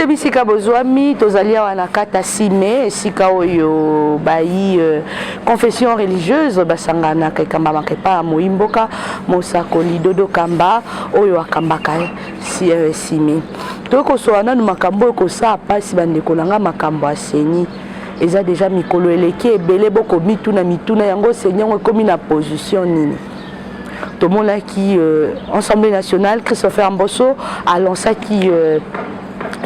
te bisika bozwami tozalia wana kata sime esika oyo bayi confession religieuse basangana kamba makepa moimboka mosakoli Dodo Kamba oyo akambaka sime toko soana no makambo ko sa pasi bandeko nanga makambo aseni eza déjà mikolo eleki ebele boko mituna yango seigneur komi na position nini tout le monde qui Assemblée nationale Christopher Mbosso a lancé qui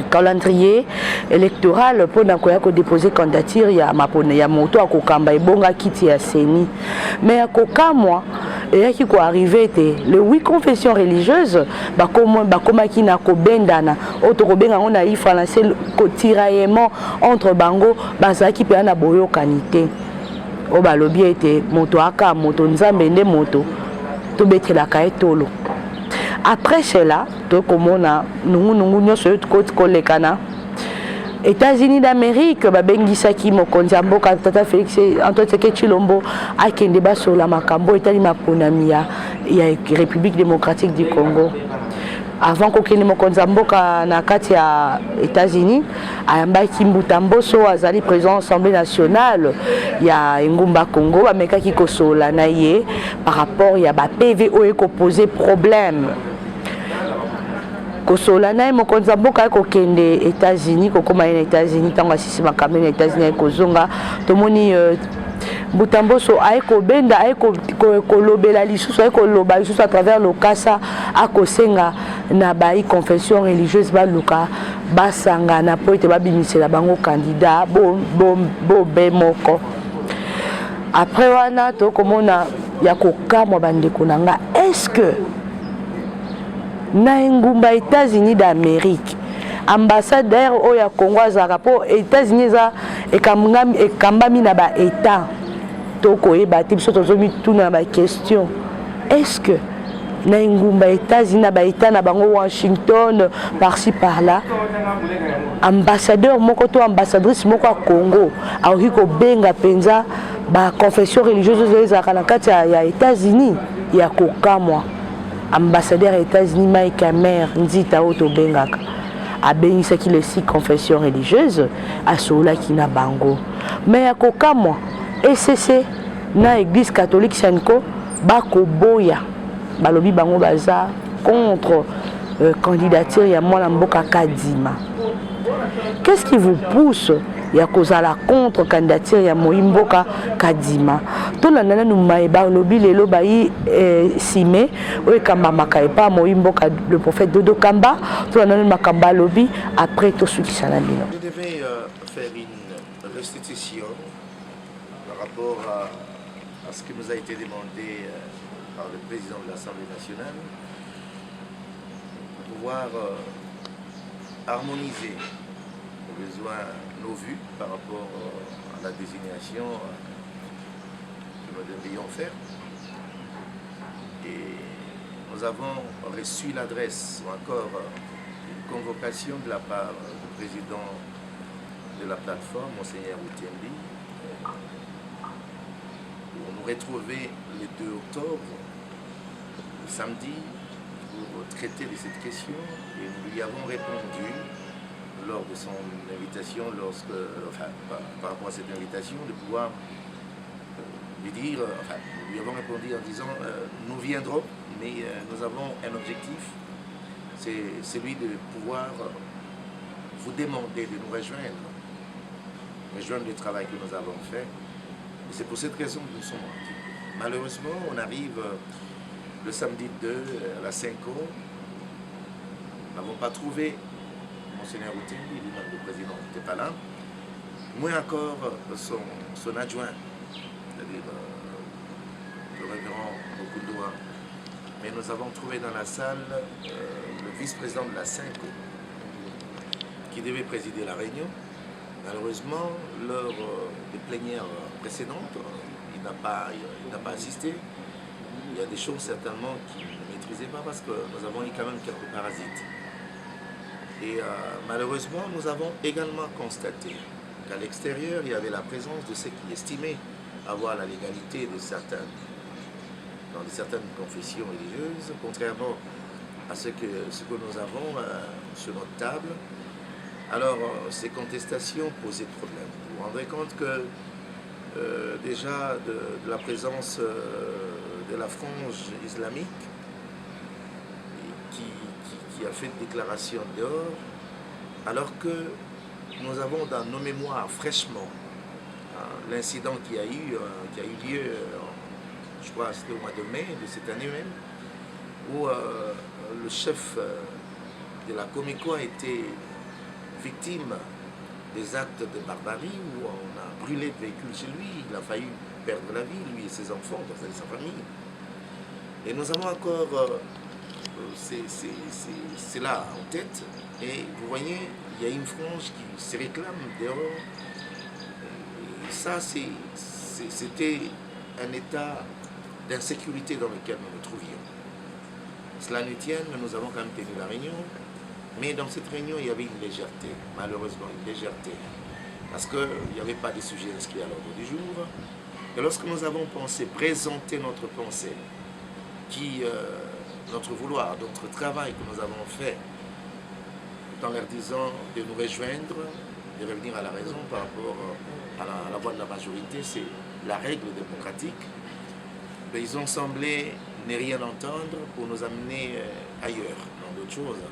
calendrier électoral pour déposer candidature ya mapone ya moto akokamba ebonga kiti ya seni mais akoka moi et qui quoi arrivé était le 8 confessions religieuses bakoma ki na kobendana auto kobenga on a eu français tiraillement entre bango bazaki pe na boyo kanité o balobi était moto aka moto nzambe nde moto to betela kaetolo. Après cela, to komona nungu nyoso yotkoti kolekana États-Unis d'Amérique babengisaki mokonzi mboka tata Félix Antoine Tshisekedi Tshilombo akende ba sur la makambo etali maponami ya République démocratique du Congo. Avant kokende mokonzi mboka na kati ya États-Unis ayambaki Mbuta Mboso azali président de l'Assemblée nationale ya Ngumba Congo bamekaki kosola na ye par rapport ya ba PV oyo poser problème kosola na mokonzi mboka kokende États-Unis kokoma na États-Unis tango asisi makambo na États-Unis kozonga tomoni Mbuta Mboso aiko benda aiko kolobela lisusu aiko loba lisusu à travers le kasa akosenga na bayi confession religieuse baluka basanga na poete babimisela bango candidat bo moko après wana to komona ya kokamwa bandeko nanga est-ce que na ngumba États-Unis d'Amérique ambassadeur oya Congo azaka po États-Unis za ekambami na ba état toko eba tibiso tozomi tuna ba question est-ce que na ngumba États-Unis na ba état na bango Washington par-ci par-là ambassadeur moko to ambassadrice moko a Congo aoki ko benga penza ba confession religieuse ezaka na kati ya États-Unis ya kokamwa ambassadeur États-Unis Mike Hammer nzita auto bengaka abengisaki les 6 confessions religieuses asola kina bango mais ya kokamwa ECC na église catholique Senko bako boya balobi bango baza contre candidature ya mwana mboka Kadima. Qu'est-ce qui vous pousse ya kozala contre candidature ya Moimboka Kadima? To na nana numaeba lobi lelo bayi sime o kamba makaipa Moimboka le prophète Dodo Kamba to na nana makamba lobi après to sukisa na bino. Je devais faire une restitution par rapport à ce qui nous a été demandé par le président de l'Assemblée nationale pour pouvoir harmoniser nos vues par rapport à la désignation que nous devrions faire. Et nous avons reçu l'adresse ou encore une convocation de la part du président de la plateforme, Monseigneur Outembi, pour nous retrouver le 2 octobre, le samedi, pour traiter de cette question. Et nous lui avons répondu lors de son invitation, par rapport à cette invitation, de pouvoir lui dire, nous lui avons répondu en disant nous viendrons, mais nous avons un objectif, c'est celui de pouvoir vous demander de nous rejoindre le travail que nous avons fait. Et c'est pour cette raison que nous sommes rendus. Malheureusement, on arrive le samedi 2 à la 5 heures, nous n'avons pas trouvé Monseigneur Outembi, le président n'était pas là, moins encore son adjoint, c'est-à-dire le révérend Okundoa. Mais nous avons trouvé dans la salle le vice-président de la CINCO qui devait présider la réunion. Malheureusement, lors des plénières précédentes, il n'a pas assisté. Il y a des choses certainement qu'il ne maîtrisait pas parce que nous avons eu quand même quelques parasites. Et malheureusement, nous avons également constaté qu'à l'extérieur, il y avait la présence de ceux qui estimaient avoir la légalité dans certaines confessions religieuses, contrairement à ce que nous avons sur notre table. Alors, ces contestations posaient problème. Vous vous rendrez compte que déjà de la présence de la frange islamique qui a fait une déclaration dehors, alors que nous avons dans nos mémoires fraîchement l'incident qui a eu lieu, je crois c'était au mois de mai de cette année même, où le chef de la Comico a été victime des actes de barbarie, où on a brûlé de véhicules chez lui, il a failli perdre la vie, lui et ses enfants, sa famille. Et nous avons encore c'est là en tête, et vous voyez, il y a une frange qui se réclame dehors. Et ça, c'était un état d'insécurité dans lequel nous nous trouvions. Cela nous tienne, nous avons quand même tenu la réunion, mais dans cette réunion, il y avait une légèreté, malheureusement une légèreté, parce qu'il n'y avait pas de sujet inscrit à l'ordre du jour. Et lorsque nous avons pensé présenter notre pensée, notre vouloir, notre travail que nous avons fait, en leur disant de nous rejoindre, de revenir à la raison par rapport à la voix de la majorité, c'est la règle démocratique, mais ils ont semblé ne rien entendre pour nous amener ailleurs, dans d'autres choses.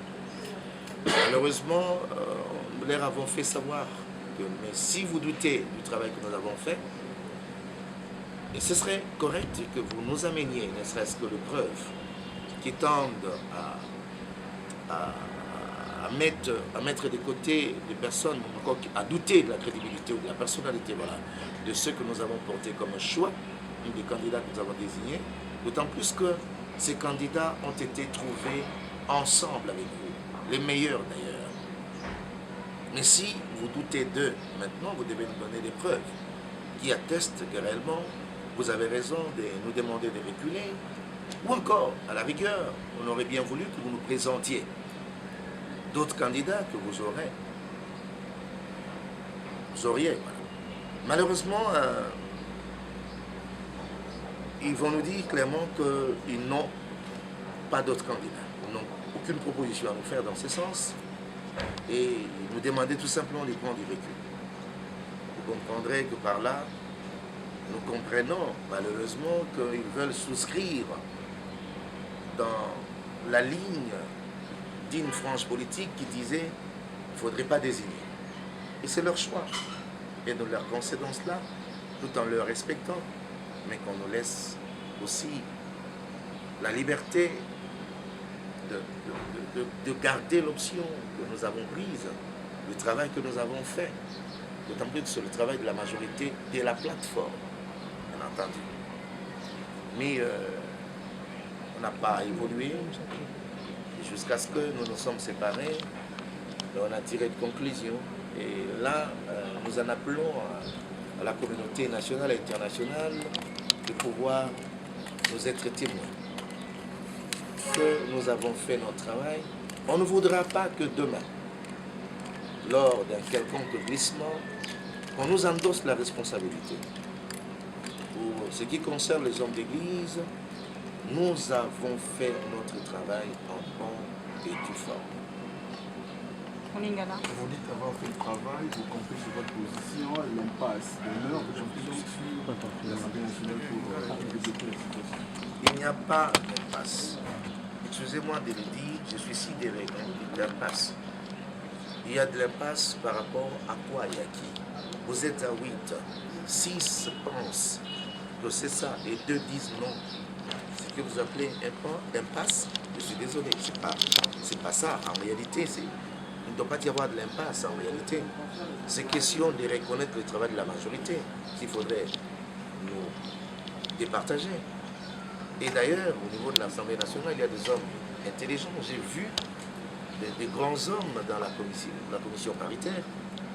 Malheureusement, nous leur avons fait savoir que mais si vous doutez du travail que nous avons fait, et ce serait correct que vous nous ameniez, ne serait-ce que de preuves, qui tendent à mettre de côté des personnes, à douter de la crédibilité ou de la personnalité, voilà, de ceux que nous avons portés comme un choix, des candidats que nous avons désignés, d'autant plus que ces candidats ont été trouvés ensemble avec vous, les meilleurs d'ailleurs. Mais si vous doutez d'eux, maintenant vous devez nous donner des preuves qui attestent que réellement vous avez raison de nous demander de reculer, ou encore, à la rigueur, on aurait bien voulu que vous nous présentiez d'autres candidats que vous auriez. Malheureusement, ils vont nous dire clairement qu'ils n'ont pas d'autres candidats. Ils n'ont aucune proposition à nous faire dans ce sens. Et ils nous demandaient tout simplement de prendre du recul. Vous comprendrez que par là, nous comprenons malheureusement qu'ils veulent souscrire dans la ligne d'une frange politique qui disait qu'il ne faudrait pas désigner. Et c'est leur choix. Et nous leur concédons cela, tout en leur respectant, mais qu'on nous laisse aussi la liberté de garder l'option que nous avons prise, le travail que nous avons fait, d'autant plus que c'est le travail de la majorité de la plateforme, bien entendu. Mais on n'a pas évolué jusqu'à ce que nous nous sommes séparés, on a tiré de conclusions. Et là, nous en appelons à la communauté nationale et internationale de pouvoir nous être témoins que nous avons fait notre travail. On ne voudra pas que demain, lors d'un quelconque glissement, on nous endosse la responsabilité. Pour ce qui concerne les hommes d'église, nous avons fait notre travail en bon et due forme. Vous dites avoir fait le travail, vous comprenez sur votre position, l'impasse de l'heure, vous comprenez donc sur l'Assemblée nationale pour débloquer la situation. Il n'y a pas d'impasse. Excusez-moi de le dire, je suis sidéré quand vous dites l'impasse. Il y a de l'impasse par rapport à quoi et à qui. Vous êtes à 8, 6 pensent que c'est ça et 2 disent non. Ce que vous appelez impasse, je suis désolé, c'est pas ça. En réalité, il ne doit pas y avoir de l'impasse en réalité. C'est question de reconnaître le travail de la majorité qu'il faudrait nous départager. Et d'ailleurs, au niveau de l'Assemblée nationale, il y a des hommes intelligents. J'ai vu des grands hommes dans la commission paritaire.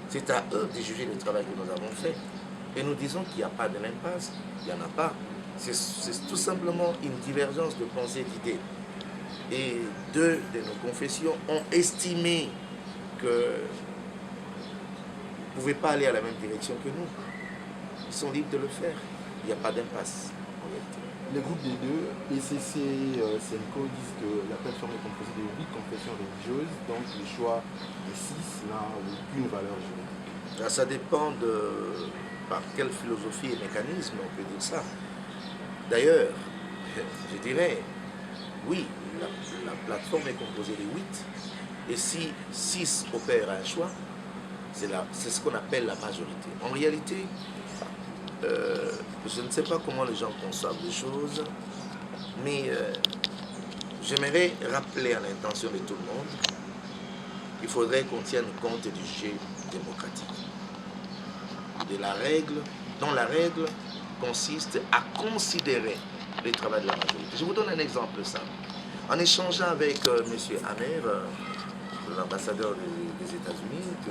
C'est à eux de juger le travail que nous avons fait. Et nous disons qu'il n'y a pas de l'impasse. Il n'y en a pas. C'est tout simplement une divergence de pensée, d'idées. Et deux de nos confessions ont estimé que vous ne pouvez pas aller à la même direction que nous. Ils sont libres de le faire. Il n'y a pas d'impasse en réalité. les groupes des deux, ECC, Senko, disent que la plateforme est composée de 8 confessions religieuses, donc le choix des 6 n'a aucune valeur juridique. Ça dépend de par quelle philosophie et mécanisme on peut dire ça. D'ailleurs, je dirais, oui, la plateforme est composée de 8, et si 6 opèrent un choix, c'est ce qu'on appelle la majorité. En réalité, je ne sais pas comment les gens conçoivent les choses, mais j'aimerais rappeler à l'intention de tout le monde qu'il faudrait qu'on tienne compte du jeu démocratique, de la règle, dont la règle consiste à considérer le travail de la majorité. Je vous donne un exemple simple. En échangeant avec M. Amer, l'ambassadeur des États-Unis, que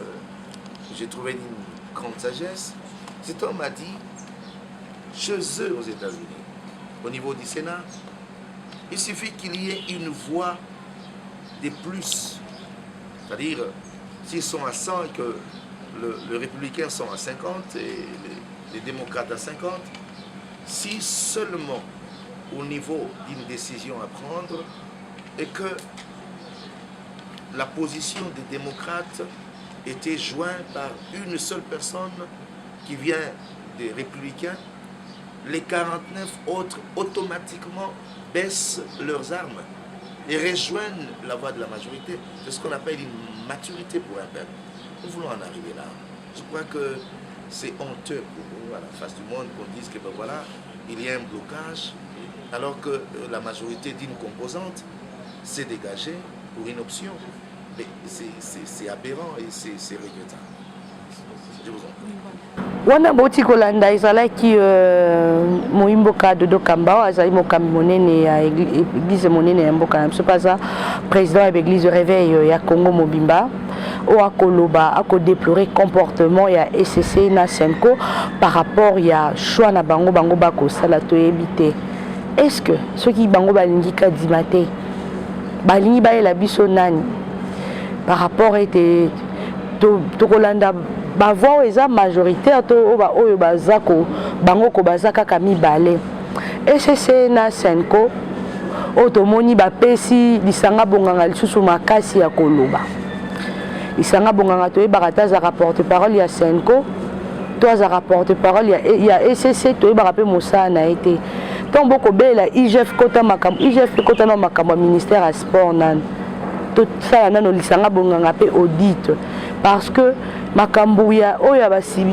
j'ai trouvé une grande sagesse, cet homme m'a dit, chez eux aux États-Unis, au niveau du Sénat, il suffit qu'il y ait une voix de plus. C'est-à-dire, s'ils sont à 100 et que les républicains sont à 50 et les démocrates à 50, si seulement au niveau d'une décision à prendre et que la position des démocrates était jointe par une seule personne qui vient des républicains, les 49 autres automatiquement baissent leurs armes et rejoignent la voie de la majorité. C'est ce qu'on appelle une maturité pour un peuple. Nous voulons en arriver là. Je crois que c'est honteux pour nous, à la face du monde, qu'on dise que ben voilà, il y a un blocage, alors que la majorité d'une composante s'est dégagée pour une option. Mais c'est aberrant et c'est regrettable. Je vous en prie. Wana boti kolanda ezalaki moimboka Dodo Kamba azali mokambi monene ya église monene ya mboka na biso paza président ya église réveil ya Congo Mobimba o akoloba akodéplorer comportement ya ECC na Senko par rapport ya choix na bango bakosala toyebi te. Est-ce que ceux qui bango balingi kadima te balingi bayela biso nani par rapport ete tokolanda bavoix eza majoritaire to oyo bazako bango ko bazaka kaka mibale ECC na Senko otomoni bapesi lisanga bonganga lisusu makasi ya koloba lisanga bonganga toyebaka te azaka porte-parole ya Senko to azaka porte-parole ya ECC toyebaka mpe mosala na ye te ntongo bokobela IGF kota na makambo ya ministère ya sport nani tosala nano lisanga bonganga mpe audit parce que makambo ya oyo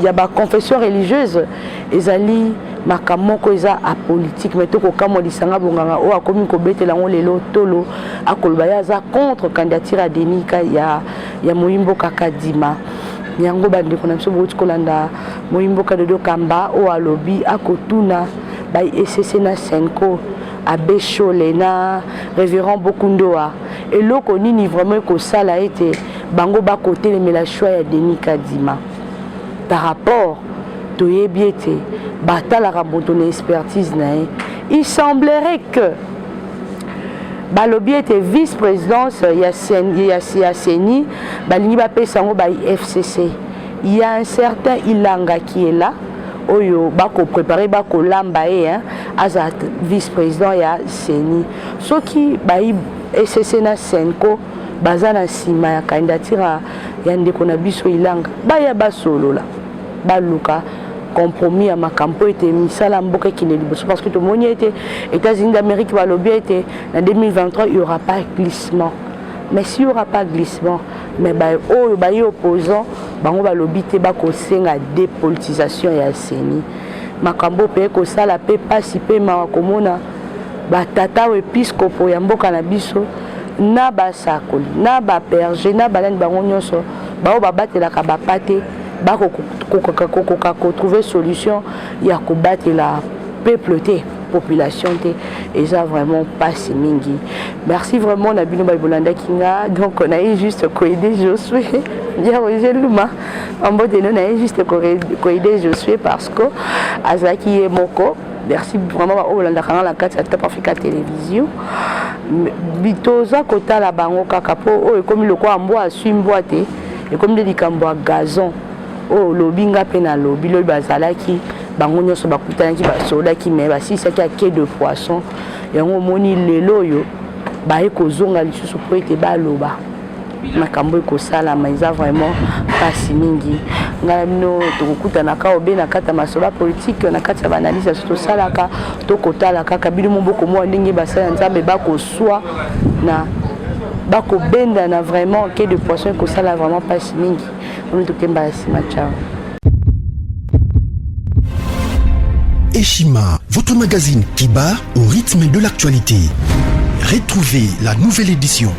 ya baconfession religieuse ezali makambo moko eza apolitique mais tokokamwa lisanga bonganga oyo akomi kobetela yango lelo tolo akoloba ye aza contre candidature ya Denika ya moyimboka Kadima yango bandeko na biso bouti kolanda moyimboka Dodo Kamba oyo alobi akotuna ba ECC na Senko Abbé Chole na révérend Bokundoa eloko nini vraiment kosala ete bango bakotelemela choix ya Denis Kadima par rapport toyebi ete batalaka moto na expertise na ye. Il semblerait que balobi ete vice-présidence ya CENI balingi bapesa yango ba FCC. Il y a un certain Ilanga qui est là oyo bako préparer bako lamba ye aza vice-président ya CENI soki bai ECC na Senko baza na nsima ya candidature ya ndeko na biso Ilanga baya basolola baluka compromis ya makambo ete misala mboka kine liboso parce que tomoni ete États-Unis d'Amérique balobi ete en 2023 il y aura pas glissement. Mais s'il n'y aura pas glissement, mais les opposants bango balobi te bakosenga dépolitisation ya CENI. Makambo pe ko sala pe pasi pe makomona batata episcopo ya mboka na biso na basakoli na baperge na balani bango nyonso bao babatelaka bapate bakokoka trouver solution ya kobatela peuple te population te et ça vraiment pas si mingi. Merci vraiment Nabino Baibolanda Kinga. Donc on a eu juste coïdé Josué. Bien Roger Luma. En mode on a eu juste coïdé Josué parce que Azaki et Moko. Merci vraiment au Hollanda Kanala la 4 Top Africa Télévision. Bitoza kota la bango kakapo oh comme le quoi en bois swimboite et comme des cambo gazon. Oh lobinga pena lobi lo bazalaki bango nyonso bakutanaki basolaki me basilisaki ake de poisson yango omoni lelo oyo baye kozonga lisusu po ete baloba makambo ekosalama eza vraiment mpasi mingi ngai bino tokokutanaka obe na kati ya masoba politike na kati ya baanalyse aso tosalaka tokotala kaka bino moboko mwa ndenge basala ya nzambe bakoswa na bakobenda na vraiment ke de poisson ekosala vraiment mpasi mingi omi tokemba ya nsima ciao. Eshima, votre magazine qui bat au rythme de l'actualité. Retrouvez la nouvelle édition.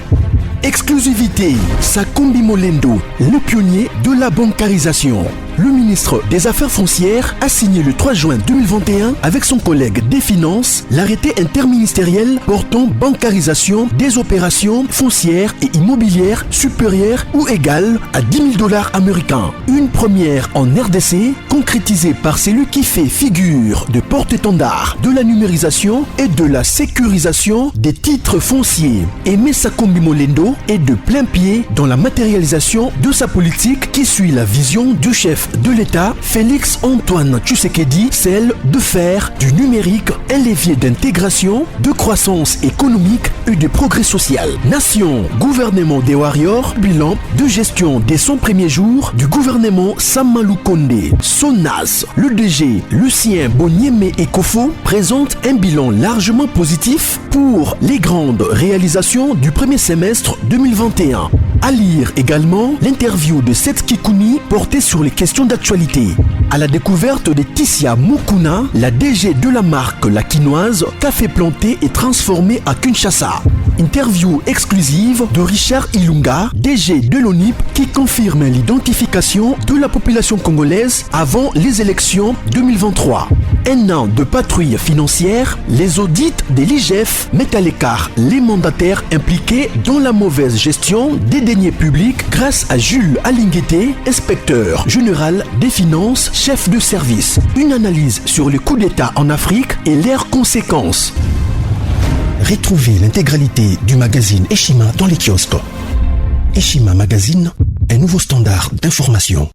Exclusivité, Sakombi Molendo, le pionnier de la bancarisation. Le ministre des Affaires foncières a signé le 3 juin 2021 avec son collègue des Finances l'arrêté interministériel portant bancarisation des opérations foncières et immobilières supérieures ou égales à $10 000 américains. Une première en RDC concrétisée par celui qui fait figure de porte-étendard de la numérisation et de la sécurisation des titres fonciers. Aimé Sakombi Molendo est de plein pied dans la matérialisation de sa politique qui suit la vision du chef de l'État, Félix Antoine Tshisekedi, celle de faire du numérique un levier d'intégration, de croissance économique et de progrès social. Nation, gouvernement des warriors, bilan de gestion dès son premier jour du gouvernement Samalou Kondé. SONAS, le DG Lucien Boniemé Ekofo présente un bilan largement positif pour les grandes réalisations du premier semestre 2021. À lire également l'interview de Seth Kikouni portée sur les questions d'actualité. À la découverte de Tissia Mukuna, la DG de la marque La Quinoise, café planté et transformé à Kinshasa. Interview exclusive de Richard Ilunga, DG de l'ONIP, qui confirme l'identification de la population congolaise avant les élections 2023. Un an de patrouille financière, les audits de l'IGF mettent à l'écart les mandataires impliqués dans la mauvaise gestion des deniers publics grâce à Jules Alingueté, inspecteur général des finances, chef de service. Une analyse sur le coup d'État en Afrique et leurs conséquences. Retrouvez l'intégralité du magazine Eshima dans les kiosques. Eshima Magazine, un nouveau standard d'information.